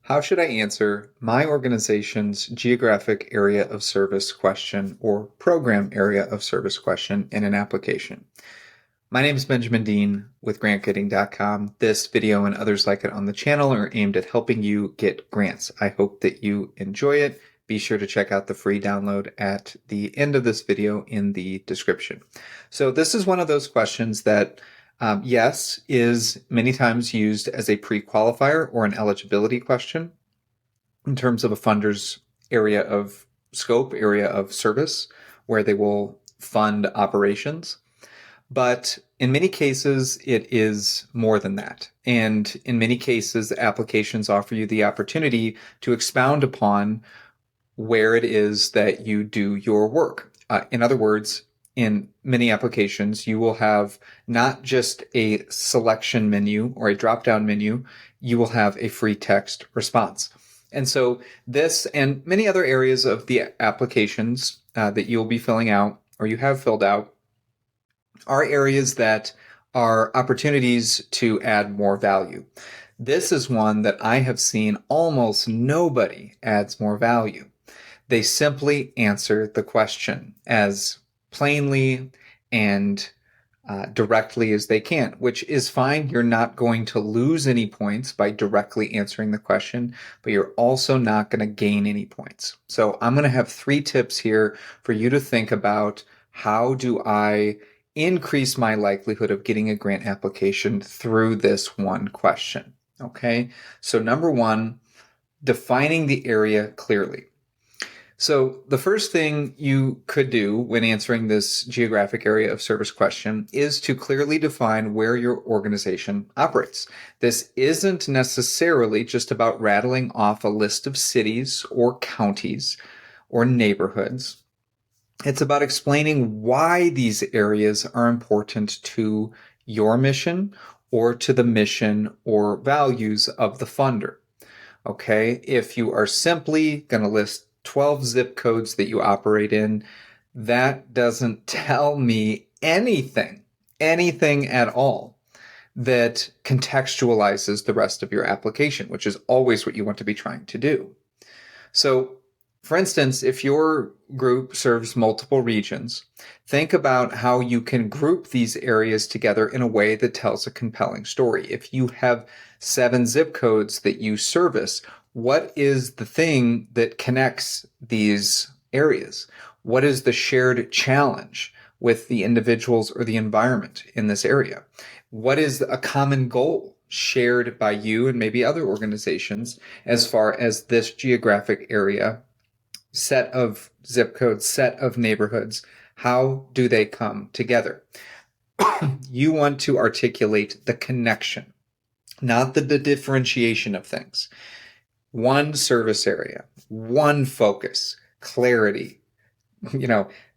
How should I answer my organization's geographic area of service question or program area of service question in an application? My name is Benjamin Dean with grantmaker.com. This video and others like it on the channel are aimed at helping you get grants. I hope that you enjoy it. Be sure to check out the free download at the end of this video in the description. So this is one of those questions that yes, is many times used as a pre-qualifier or an eligibility question in terms of a funder's area of scope, area of service, where they will fund operations. But in many cases, it is more than that. And in many cases, applications offer you the opportunity to expound upon where it is that you do your work. In other words, in many applications, you will have not just a selection menu or a drop-down menu, you will have a free text response. And so this and many other areas of the applications that you'll be filling out or you have filled out are areas that are opportunities to add more value. This is one that I have seen almost nobody adds more value. They simply answer the question as plainly and directly as they can, which is fine. You're not going to lose any points by directly answering the question, but you're also not going to gain any points. So I'm going to have 3 tips here for you to think about: how do I increase my likelihood of getting a grant application through this one question? Okay, so number 1, defining the area clearly. So the first thing you could do when answering this geographic area of service question is to clearly define where your organization operates. This isn't necessarily just about rattling off a list of cities or counties or neighborhoods. It's about explaining why these areas are important to your mission or to the mission or values of the funder. Okay, if you are simply going to list 12 zip codes that you operate in, that doesn't tell me anything at all that contextualizes the rest of your application, which is always what you want to be trying to do. So, for instance, if your group serves multiple regions, think about how you can group these areas together in a way that tells a compelling story. If you have 7 zip codes that you service, what is the thing that connects these areas? What is the shared challenge with the individuals or the environment in this area? What is a common goal shared by you and maybe other organizations as far as this geographic area, set of zip codes, set of neighborhoods? How do they come together? You want to articulate the connection, not the differentiation of things. One service area, one focus, clarity,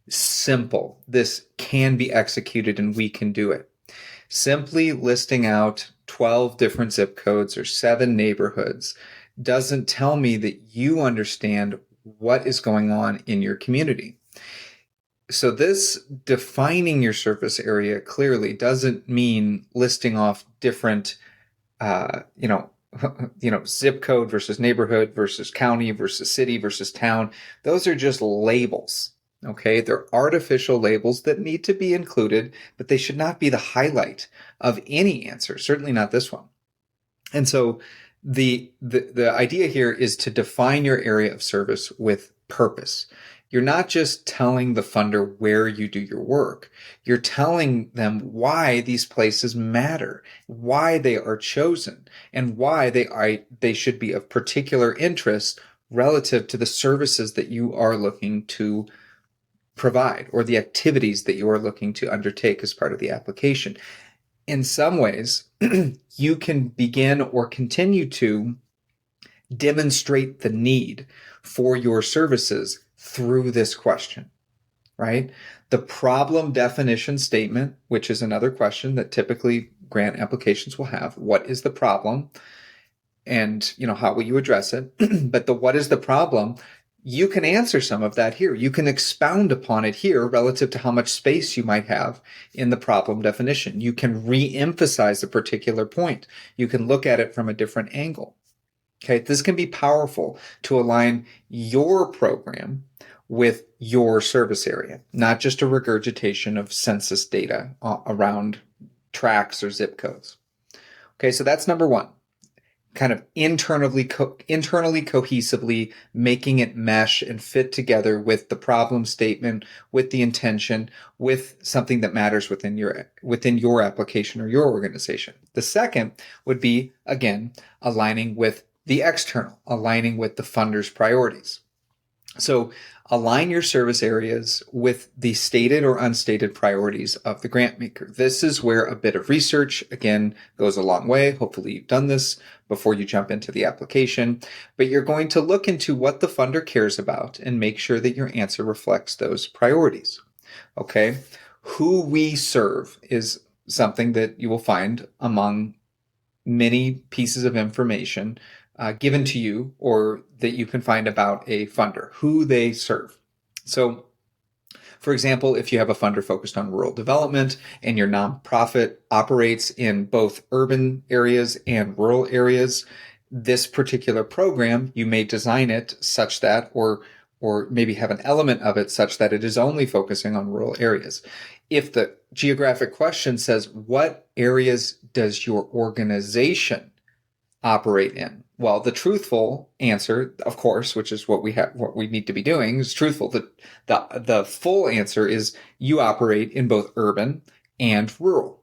simple. This can be executed and we can do it. Simply listing out 12 different zip codes or 7 neighborhoods doesn't tell me that you understand what is going on in your community. So this defining your service area clearly doesn't mean listing off different, zip code versus neighborhood versus county versus city versus town. Those are just labels. Okay, they're artificial labels that need to be included, but they should not be the highlight of any answer, certainly not this one. And so the idea here is to define your area of service with purpose. You're not just telling the funder where you do your work. You're telling them why these places matter, why they are chosen, and why they should be of particular interest relative to the services that you are looking to provide or the activities that you are looking to undertake as part of the application. In some ways, you can begin or continue to demonstrate the need for your services through this question, right? The problem definition statement, which is another question that typically grant applications will have. What is the problem? And, how will you address it? But the what is the problem, you can answer some of that here. You can expound upon it here relative to how much space you might have in the problem definition. You can re-emphasize a particular point. You can look at it from a different angle. Okay, this can be powerful to align your program with your service area, not just a regurgitation of census data around tracts or zip codes. Okay, so that's number one. Kind of internally cohesively making it mesh and fit together with the problem statement, with the intention, with something that matters within your application or your organization. The second would be, again, aligning with the external, aligning with the funder's priorities. So align your service areas with the stated or unstated priorities of the grant maker. This is where a bit of research, again, goes a long way. Hopefully you've done this before you jump into the application, but you're going to look into what the funder cares about and make sure that your answer reflects those priorities. Okay. Who we serve is something that you will find among many pieces of information given to you or that you can find about a funder, who they serve. So, for example, if you have a funder focused on rural development and your nonprofit operates in both urban areas and rural areas, this particular program, you may design it such that, or maybe have an element of it such that it is only focusing on rural areas. If the geographic question says, what areas does your organization operate in? Well, the truthful answer, of course, which is what we need to be doing, is truthful. The full answer is you operate in both urban and rural.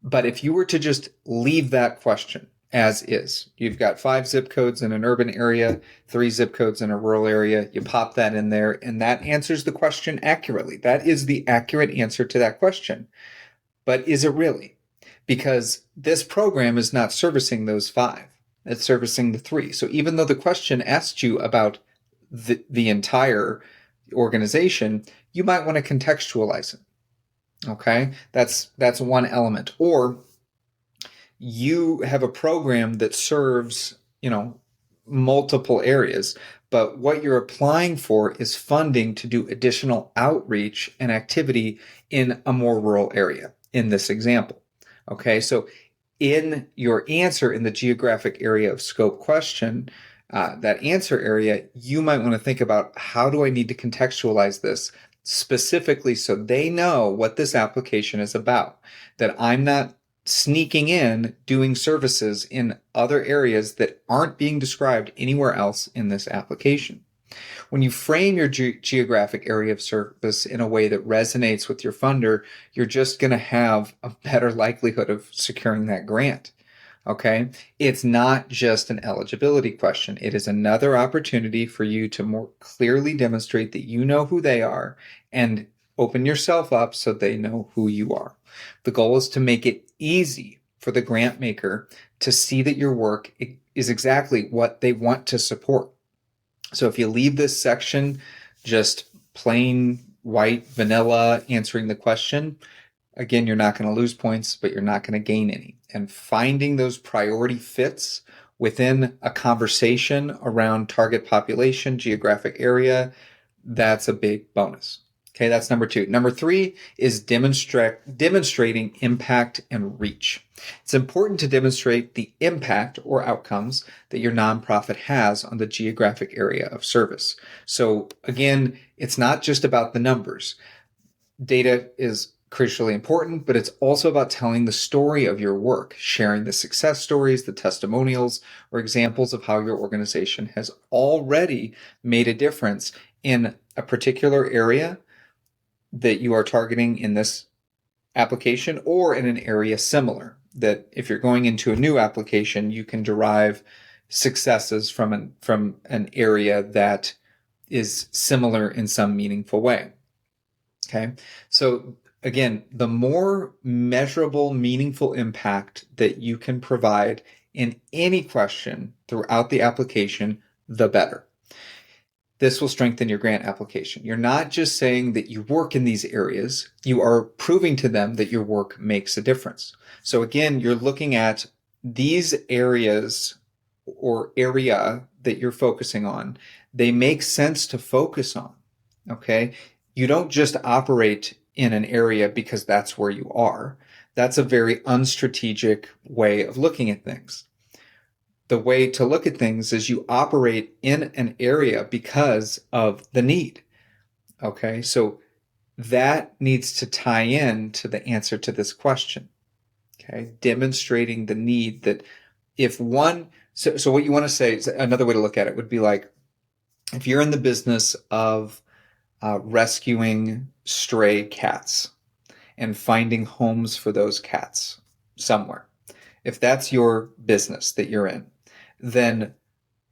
But if you were to just leave that question as is, you've got 5 zip codes in an urban area, 3 zip codes in a rural area, you pop that in there, and that answers the question accurately. That is the accurate answer to that question. But is it really? Because this program is not servicing those 5. It's servicing the 3. So even though the question asked you about the entire organization, you might want to contextualize it. Okay? That's one element. Or you have a program that serves, multiple areas, but what you're applying for is funding to do additional outreach and activity in a more rural area in this example. Okay, so in your answer in the geographic area of scope question, that answer area, you might want to think about, how do I need to contextualize this specifically so they know what this application is about, that I'm not sneaking in doing services in other areas that aren't being described anywhere else in this application. When you frame your geographic area of service in a way that resonates with your funder, you're just going to have a better likelihood of securing that grant. Okay? It's not just an eligibility question. It is another opportunity for you to more clearly demonstrate that you know who they are and open yourself up so they know who you are. The goal is to make it easy for the grant maker to see that your work is exactly what they want to support. So if you leave this section just plain white vanilla answering the question, again, you're not going to lose points, but you're not going to gain any. And finding those priority fits within a conversation around target population, geographic area, that's a big bonus. Okay, that's number 2. Number 3 is demonstrating impact and reach. It's important to demonstrate the impact or outcomes that your nonprofit has on the geographic area of service. So again, it's not just about the numbers. Data is crucially important, but it's also about telling the story of your work, sharing the success stories, the testimonials, or examples of how your organization has already made a difference in a particular area that you are targeting in this application, or in an area similar, that if you're going into a new application, you can derive successes from an area that is similar in some meaningful way. Okay. So again, the more measurable, meaningful impact that you can provide in any question throughout the application, the better. This will strengthen your grant application. You're not just saying that you work in these areas, you are proving to them that your work makes a difference. So again, you're looking at these areas or area that you're focusing on. They make sense to focus on. Okay. You don't just operate in an area because that's where you are. That's a very unstrategic way of looking at things. the way to look at things is you operate in an area because of the need. Okay, so that needs to tie in to the answer to this question. Okay, demonstrating the need that if one, so what you want to say is another way to look at it would be like if you're in the business of rescuing stray cats and finding homes for those cats somewhere, if that's your business that you're in, then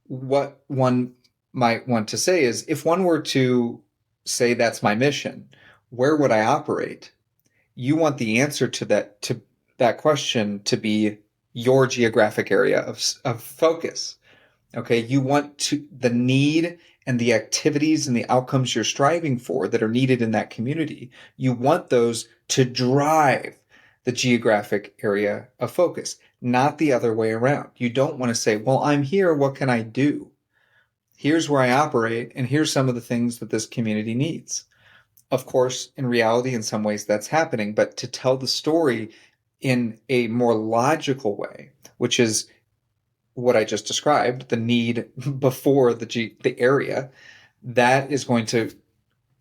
what one might want to say is if one were to say that's my mission, where would I operate? You want the answer to that question to be your geographic area of focus. Okay, you want the need and the activities and the outcomes you're striving for that are needed in that community. You want those to drive the geographic area of focus, not the other way around. You don't want to say, well, I'm here, what can I do? Here's where I operate, and here's some of the things that this community needs. Of course, in reality, in some ways that's happening, but to tell the story in a more logical way, which is what I just described, the need before the area, that is going to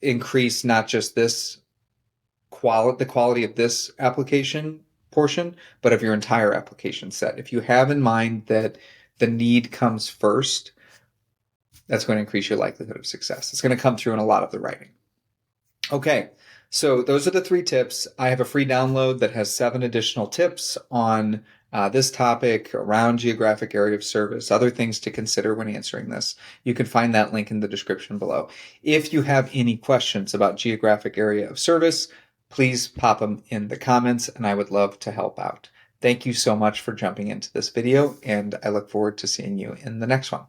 increase not just the quality of this application portion, but of your entire application set. If you have in mind that the need comes first, that's going to increase your likelihood of success. It's going to come through in a lot of the writing. Okay, so those are the 3 tips. I have a free download that has 7 additional tips on this topic around geographic area of service, other things to consider when answering this. You can find that link in the description below. If you have any questions about geographic area of service, please pop them in the comments and I would love to help out. Thank you so much for jumping into this video, and I look forward to seeing you in the next one.